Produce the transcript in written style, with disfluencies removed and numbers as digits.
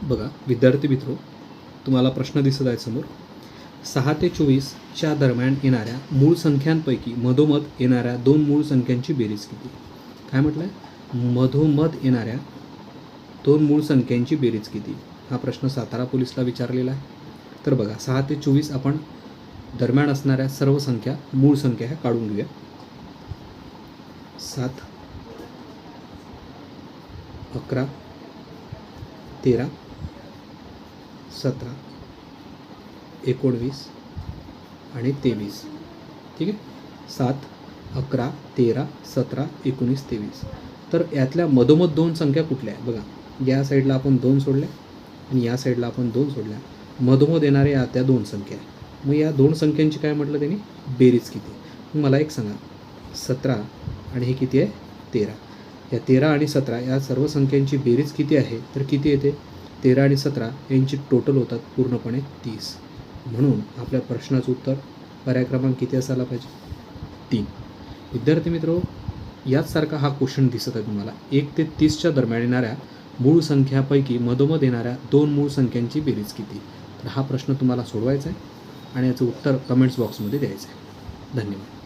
बघा विद्यार्थी मित्रो, तुम्हाला प्रश्न दिसत आहे समोर. 6 ते 24च्या दरम्यान येणाऱ्या मूळ संख्यांपैकी मधोमध येणाऱ्या दोन मूळ संख्यांची बेरीज किती? काय म्हटलं आहे? मधोमध येणाऱ्या दोन मूळ संख्यांची बेरीज किती? हा प्रश्न सातारा पोलीसला विचारलेला आहे. तर बघा 6 ते 24 आपण दरम्यान असणाऱ्या सर्व संख्या मूळ संख्या ह्या काढून घेऊया. 7, 11, 13, 17, 19 आणि 23. ठीक आहे. 7, 11, 13, 17, 19, 23. तर यातल्या मधोमध दोन संख्या कुठल्या आहे? बघा, या साईडला आपण 2 सोडल्या आणि या साईडला आपण 2 सोडल्या. मधोमध येणाऱ्या त्या दोन संख्या आहे. मग या दोन संख्यांची काय म्हटलं त्यांनी? बेरीज किती? मग मला एक सांगा, 17 आणि हे किती आहे? 13. या 13 आणि 17 या सर्व संख्यांची बेरीज किती आहे? तर किती येते? 13 आणि 17 यांची टोटल होतात पूर्णपणे 30. म्हणून आपल्या प्रश्नाचं उत्तर पर्याय क्रमांक किती असायला पाहिजे? 3. विद्यार्थी मित्रो, याचसारखा हा क्वेश्चन दिसत आहे तुम्हाला. 1 ते 30च्या दरम्यान येणाऱ्या मूळ संख्यापैकी मधोमध येणाऱ्या दोन मूळ संख्यांची बेरीज किती? तर हा प्रश्न तुम्हाला सोडवायचा आहे आणि याचं उत्तर कमेंट्स बॉक्समध्ये द्यायचं आहे. धन्यवाद.